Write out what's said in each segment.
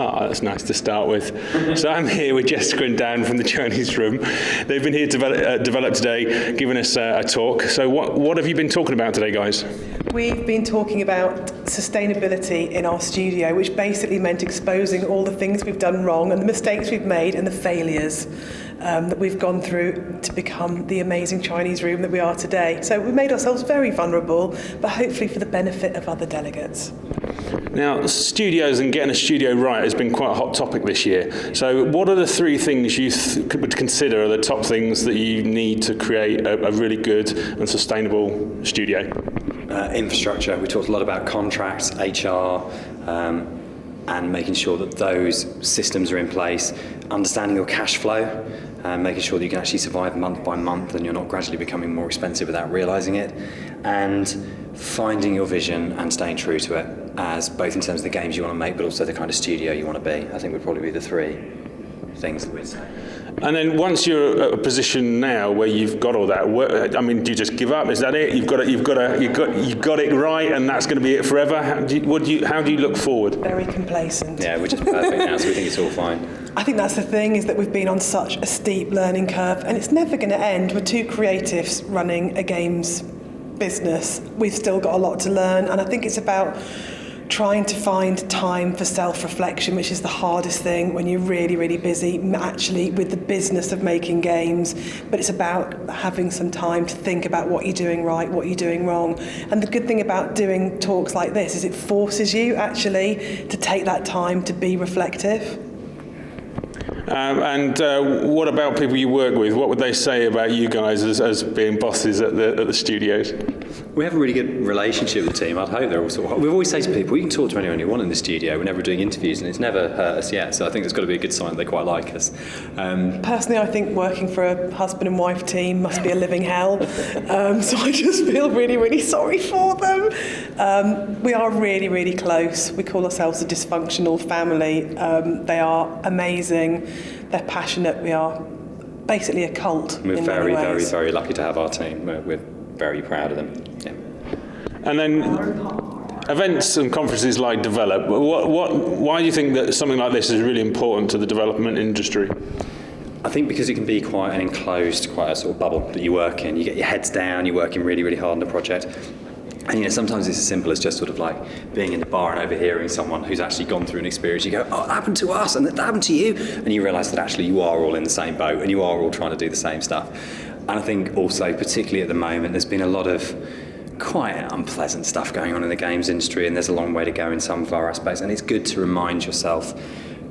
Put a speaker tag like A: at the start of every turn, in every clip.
A: Oh, that's nice to start with. So I'm here with Jessica and Dan from the Chinese Room. They've been here to develop today, giving us a talk. So what have you been talking about today, guys?
B: We've been talking about sustainability in our studio, which basically meant exposing all the things we've done wrong and the mistakes we've made and the failures that we've gone through to become the amazing Chinese Room that we are today. So we made ourselves very vulnerable, but hopefully for the benefit of other delegates.
A: Now, studios and getting a studio right has been quite a hot topic this year. So what are the three things you would consider are the top things that you need to create a really good and sustainable studio?
C: Infrastructure. We talked a lot about contracts, HR, and making sure that those systems are in place, understanding your cash flow, and making sure that you can actually survive month by month and you're not gradually becoming more expensive without realising it, and finding your vision and staying true to it, as both in terms of the games you want to make but also the kind of studio you want to be. I think would probably be the three things that we'd say.
A: And then once you're at a position now where you've got all that, do you just give up? Is that it? You've got it right, and that's going to be it forever. How do you look forward?
B: Very complacent.
C: Yeah, we're just perfect now, so we think it's all fine.
B: I think that's the thing, is that we've been on such a steep learning curve, and it's never going to end. We're two creatives running a games business. We've still got a lot to learn, and I think it's about trying to find time for self-reflection, which is the hardest thing when you're really, really busy actually with the business of making games. But it's about having some time to think about what you're doing right, what you're doing wrong. And the good thing about doing talks like this is it forces you actually to take that time to be reflective.
A: What about people you work with? What would they say about you guys as being bosses at the studios?
C: We have a really good relationship with the team. I'd hope they're all we always say to people, you can talk to anyone you want in the studio whenever we're doing interviews, and it's never hurt us yet. So I think it's got to be a good sign that they quite like us.
B: Personally, I think working for a husband and wife team must be a living hell. So I just feel really, really sorry for them. We are really, really close. We call ourselves a dysfunctional family. They are amazing. They're passionate. We are basically a cult.
C: We're very, very, very lucky to have our team. We're very proud of them. Yeah.
A: And then events and conferences like Develop. Why do you think that something like this is really important to the development industry?
C: I think because it can be quite an enclosed, quite a sort of bubble that you work in. You get your heads down, you're working really, really hard on a project. And sometimes it's as simple as just sort of like being in the bar and overhearing someone who's actually gone through an experience. You go, oh, that happened to us and that happened to you. And you realise that actually you are all in the same boat and you are all trying to do the same stuff. And I think also, particularly at the moment, there's been a lot of quite unpleasant stuff going on in the games industry, and there's a long way to go in some of our aspects. And it's good to remind yourself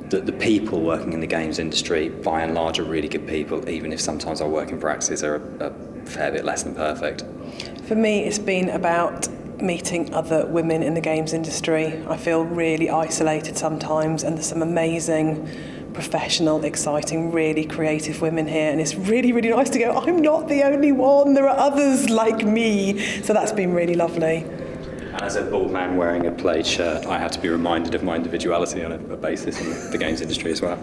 C: that the people working in the games industry, by and large, are really good people, even if sometimes our working practices are a fair bit less than perfect.
B: For me, it's been about meeting other women in the games industry. I feel really isolated sometimes, and there's some amazing, professional, exciting, really creative women here, and it's really, really nice to go, I'm not the only one, there are others like me. So that's been really lovely.
C: And as a bald man wearing a plaid shirt, I have to be reminded of my individuality on a basis in the games industry as well.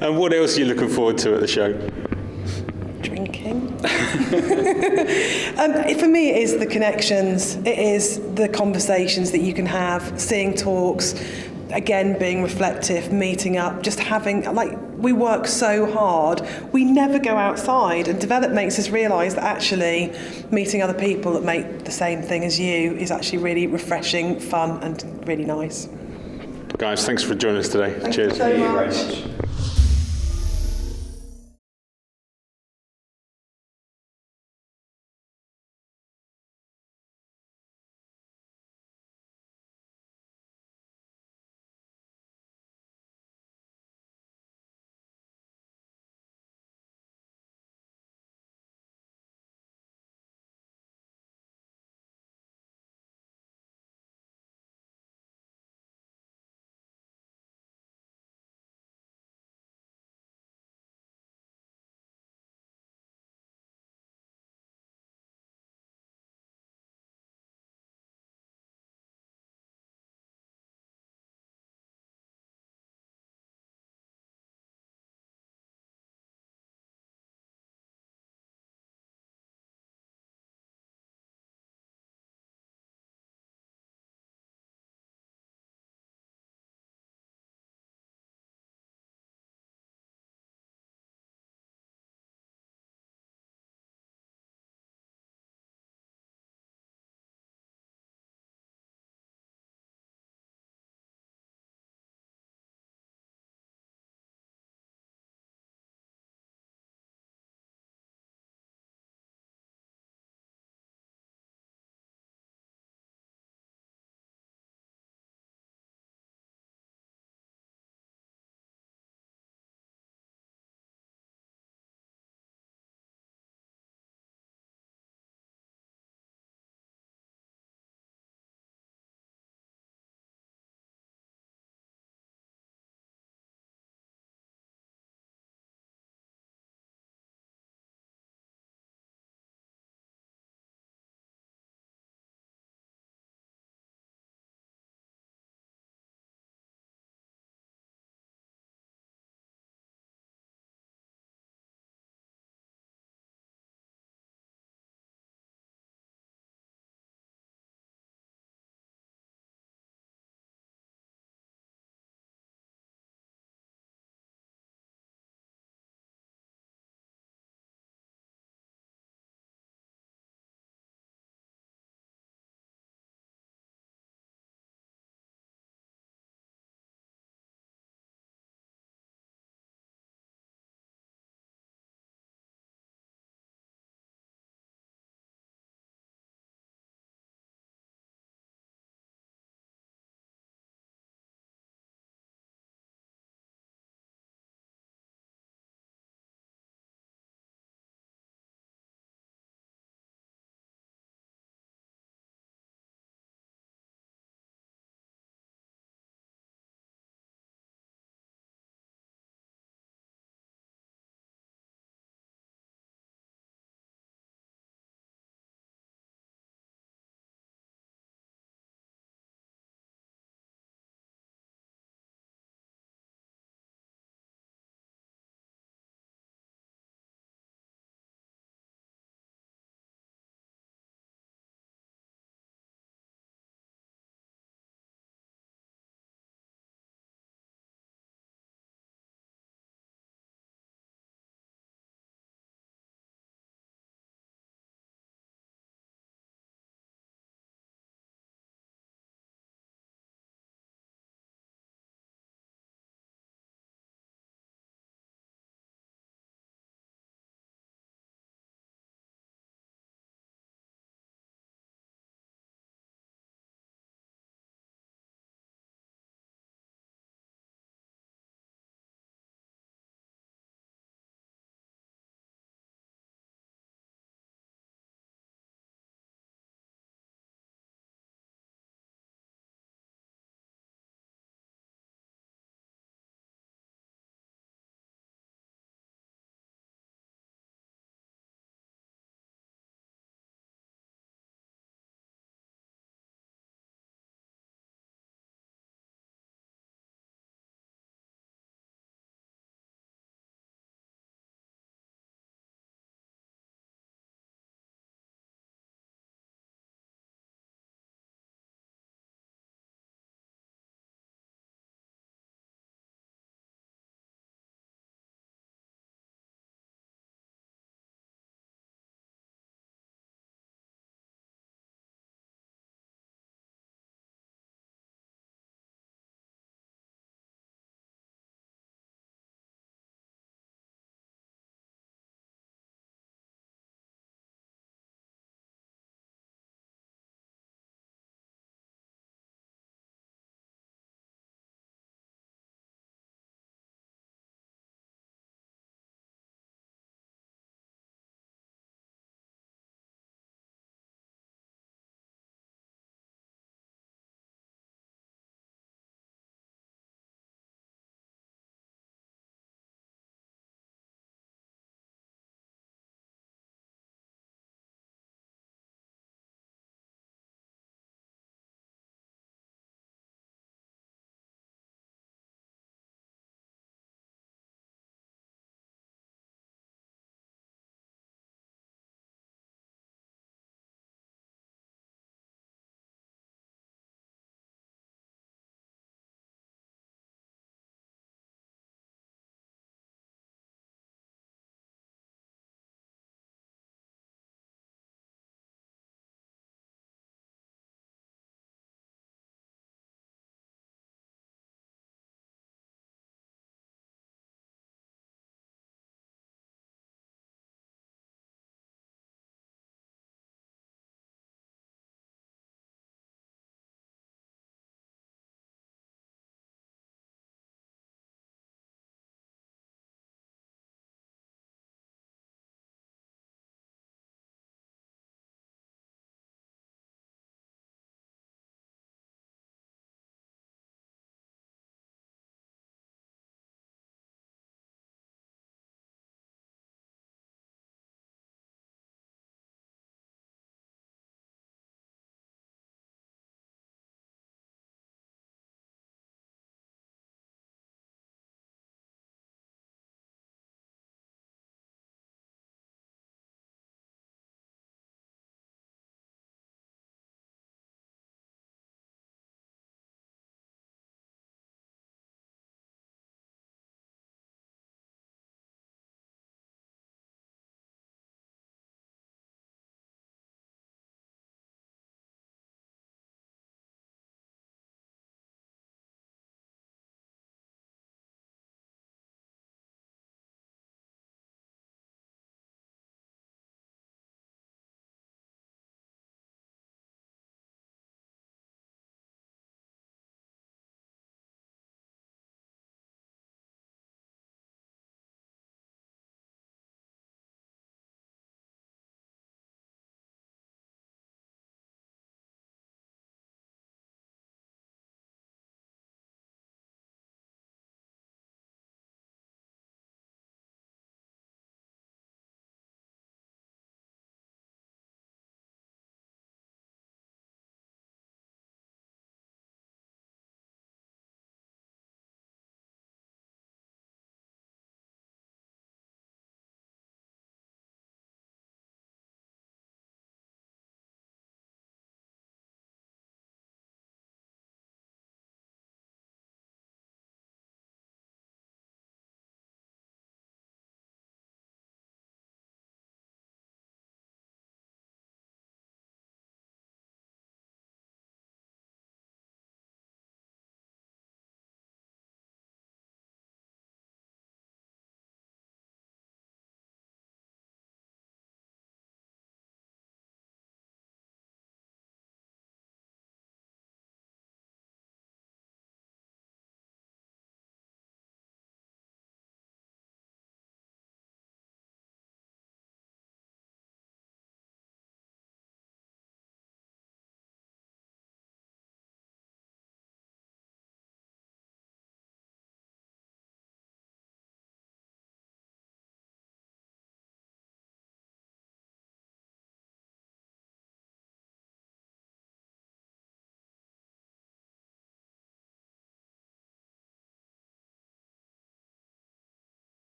A: And what else are you looking forward to at the show?
B: Drinking. For me, it is the connections. It is the conversations that you can have, seeing talks, again, being reflective, meeting up, just having, we work so hard. We never go outside, and Develop makes us realise that actually meeting other people that make the same thing as you is actually really refreshing, fun, and really nice.
A: Guys, thanks for joining us today.
B: Thank
A: Cheers.
B: you so much.